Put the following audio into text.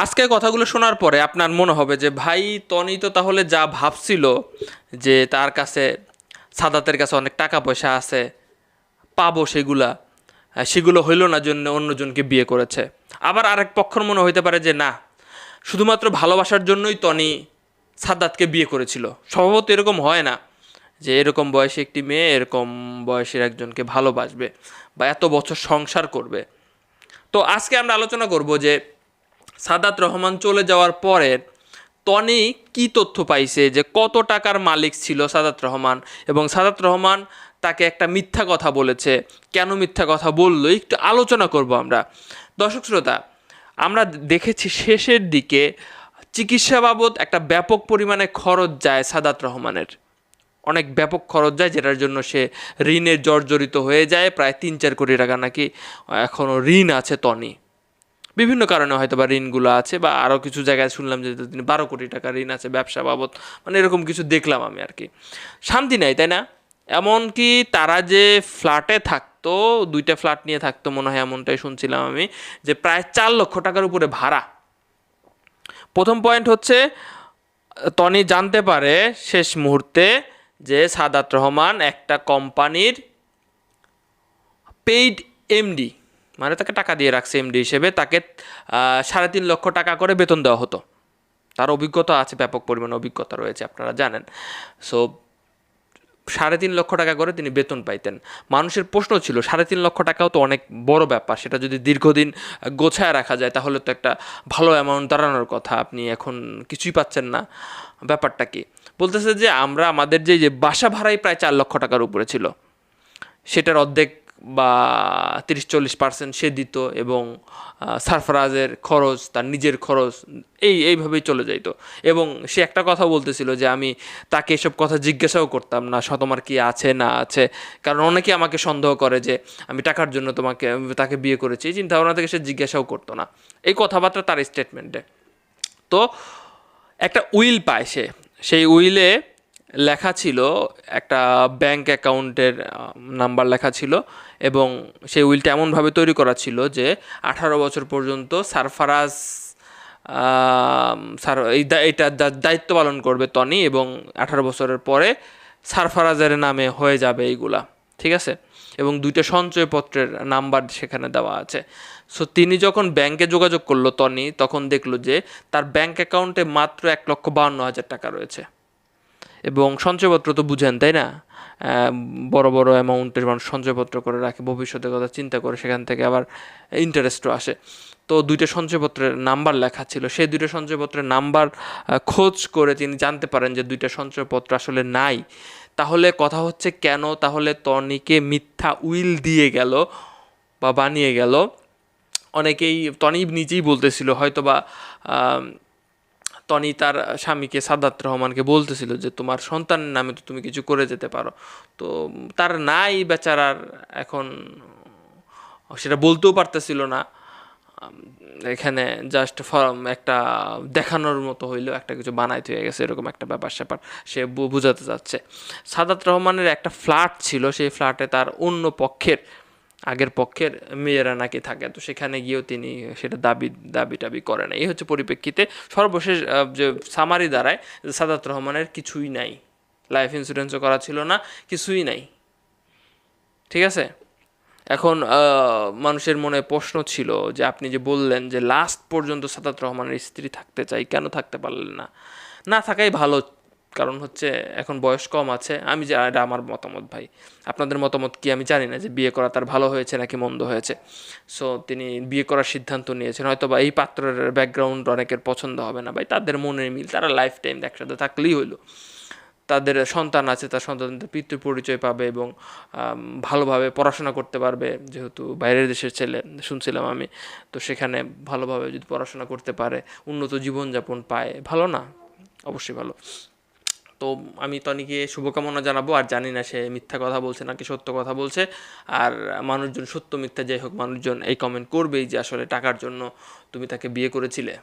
আজকে কথাগুলো শোনার পরে আপনার মনে হবে যে ভাই তনি তো তাহলে যা ভাবছিল যে তার কাছে সাদাতের কাছে অনেক টাকা পয়সা আছে, পাবো সেগুলো হইল না জন্য অন্যজনকে বিয়ে করেছে। আবার আরেক পক্ষর মনে হইতে পারে যে না, শুধুমাত্র ভালোবাসার জন্যই তনি সাদাতকে বিয়ে করেছিল। স্বভাবত এরকম হয় না যে এরকম বয়সী একটি মেয়ে এরকম বয়সের একজনকে ভালোবাসবে বা এত বছর সংসার করবে। তো আজকে আমরা আলোচনা করব যে সাদাত রহমান চলে যাওয়ার পরে তনি কি তথ্য পাইছে, যে কত টাকার মালিক ছিল সাদাত রহমান, এবং সাদাত রহমান তাকে একটা মিথ্যা কথা বলেছে, কেন মিথ্যা কথা বললো একটু আলোচনা করব আমরা। দর্শক শ্রোতা, আমরা দেখেছি শেষের দিকে চিকিৎসা বাবদ একটা ব্যাপক পরিমাণে খরচ যায় সাদাত রহমানের, অনেক ব্যাপক খরচ যায়, যেটার জন্য সে ঋণে জর্জরিত হয়ে যায়। প্রায় 3-4 কোটি টাকা নাকি এখনও ঋণ আছে তনি, বিভিন্ন কারণে হয়তো বা ঋণগুলো আছে, বা আরও কিছু জায়গায় শুনলাম যে তিনি 12 কোটি টাকা ঋণ আছে ব্যবসা বাবদ, মানে এরকম কিছু দেখলাম আমি আর কি। শান্তি নাই, তাই না? এমনকি তারা যে ফ্ল্যাটে থাকতো, 2টা ফ্ল্যাট নিয়ে থাকতো মনে হয়, এমনটাই শুনছিলাম আমি, যে প্রায় 4 লক্ষ টাকার উপরে ভাড়া। প্রথম পয়েন্ট হচ্ছে, তনি জানতে পারে শেষ মুহূর্তে যে সাদাত রহমান একটা কোম্পানির পেইড এমডি, মানে তাকে টাকা দিয়ে রাখছে এমডি হিসেবে, তাকে 3.5 লক্ষ টাকা করে বেতন দেওয়া হতো। তার অভিজ্ঞতা আছে, ব্যাপক পরিমাণে অভিজ্ঞতা রয়েছে, আপনারা জানেন। সো 3.5 লক্ষ টাকা করে তিনি বেতন পাইতেন। মানুষের প্রশ্ন ছিল 3.5 লক্ষ টাকাও তো অনেক বড় ব্যাপার, সেটা যদি দীর্ঘদিন গোছায় রাখা যায় তাহলে তো একটা ভালো অ্যামাউন্ট দাঁড়ানোর কথা, আপনি এখন কিছুই পাচ্ছেন না। ব্যাপারটা কি বলতেছে যে আমরা আমাদের যে বাসা ভাড়াই প্রায় 4 লক্ষ টাকার উপরে ছিল, সেটার অর্ধেক বা 30-40% সে দিত, এবং সারফরাজের খরচ, তার নিজের খরচ, এইভাবেই চলে যাইত। এবং সে একটা কথা বলতেছিল যে আমি তাকে এসব কথা জিজ্ঞাসাও করতাম না, তোমার কি আছে না আছে, কারণ অনেকে আমাকে সন্দেহ করে যে আমি টাকার জন্য তাকে বিয়ে করেছি, এই চিন্তা ভাবনা থেকে সে জিজ্ঞাসাও করতো না। এই কথাবার্তা তার স্টেটমেন্টে। তো একটা উইল পায় সে, সেই উইলে লেখা ছিল একটা ব্যাংক অ্যাকাউন্টের নাম্বার লেখা ছিল, এবং সেই উইলটা এমনভাবে তৈরি করা ছিল যে 18 বছর পর্যন্ত সারফারাজ এইটা দায়িত্ব পালন করবে তনি, এবং 18 বছরের পরে সারফারাজের নামে হয়ে যাবে এইগুলা, ঠিক আছে? এবং 2টা সঞ্চয়পত্রের নাম্বার সেখানে দেওয়া আছে। সো তিনি যখন ব্যাংকে যোগাযোগ করলো তনি, তখন দেখলো যে তার ব্যাংক অ্যাকাউন্টে মাত্র 1,52,000 টাকা রয়েছে। এবং সঞ্চয়পত্র তো বুঝেন, তাই না? বড় বড় অ্যামাউন্টের মানুষ সঞ্চয়পত্র করে রাখে, ভবিষ্যতের কথা চিন্তা করে, সেখান থেকে আবার ইন্টারেস্টও আসে। তো 2টা সঞ্চয়পত্রের নাম্বার লেখা ছিল, সেই 2টা সঞ্চয়পত্রের নাম্বার খোঁজ করে তিনি জানতে পারেন যে 2টা সঞ্চয়পত্র আসলে নাই। তাহলে কথা হচ্ছে কেন তাহলে তনিকে মিথ্যা উইল দিয়ে গেল বা বানিয়ে গেল? অনেকেই, তনি নিজেই বলতেছিল হয়তো বা তনি তার স্বামীকে সাদাত রহমানকে বলতেছিল যে তোমার সন্তানের নামে তো তুমি কিছু করে যেতে পারো, তো তার নাই বেচারার, এখন সেটা বলতেও পারতেছিল না। এখানে জাস্ট একটা দেখানোর মতো হইলেও একটা কিছু বানাইতে হয়ে গেছে, এরকম একটা ব্যাপার স্যাপার সে বোঝাতে চাচ্ছে। সাদাত রহমানের একটা ফ্ল্যাট ছিল, সেই ফ্ল্যাটে তার অন্য পক্ষের, আগের পক্ষের মেয়েরা নাকি থাকে, তো সেখানে গিয়েও তিনি সেটা দাবি টাবি করে না। এই হচ্ছে পরিপ্রেক্ষিতে সর্বশেষ যে সামারি দাঁড়ায়, সাদাত রহমানের কিছুই নাই, লাইফ ইন্স্যুরেন্সও করা ছিল না, কিছুই নাই, ঠিক আছে? এখন মানুষের মনে প্রশ্ন ছিল যে আপনি যে বললেন যে লাস্ট পর্যন্ত সাদাত রহমানের স্ত্রী থাকতে চাই, কেন থাকতে পারলেন না? না থাকাই ভালো, কারণ হচ্ছে এখন বয়স কম আছে। আমি যে, এটা আমার মতামত ভাই, আপনাদের মতামত কি আমি জানি না, যে বিয়ে করা তার ভালো হয়েছে নাকি মন্দ হয়েছে। সো তিনি বিয়ে করার সিদ্ধান্ত নিয়েছেন, হয়তো বা এই পাত্রের ব্যাকগ্রাউন্ড অনেকের পছন্দ হবে না ভাই, তাদের মনের মিল, তারা লাইফ টাইম একসাথে থাকলেই হইলো। তাদের সন্তান আছে, তার সন্তানদের পিতৃ পরিচয় পাবে, এবং ভালোভাবে পড়াশোনা করতে পারবে, যেহেতু বাইরের দেশের ছেলে শুনছিলাম আমি, তো সেখানে ভালোভাবে যদি পড়াশোনা করতে পারে, উন্নত জীবনযাপন পায়, ভালো না? অবশ্যই ভালো। তো আমি তনিকে শুভকামনা জানাবো, আর জানি না সে মিথ্যা কথা বলছে নাকি সত্য কথা বলছে। আর মানুষজন সত্য মিথ্যা যাই হোক, মানুষজন এই কমেন্ট করবেই যে আসলে টাকার জন্য তুমি তাকে বিয়ে করেছিলে।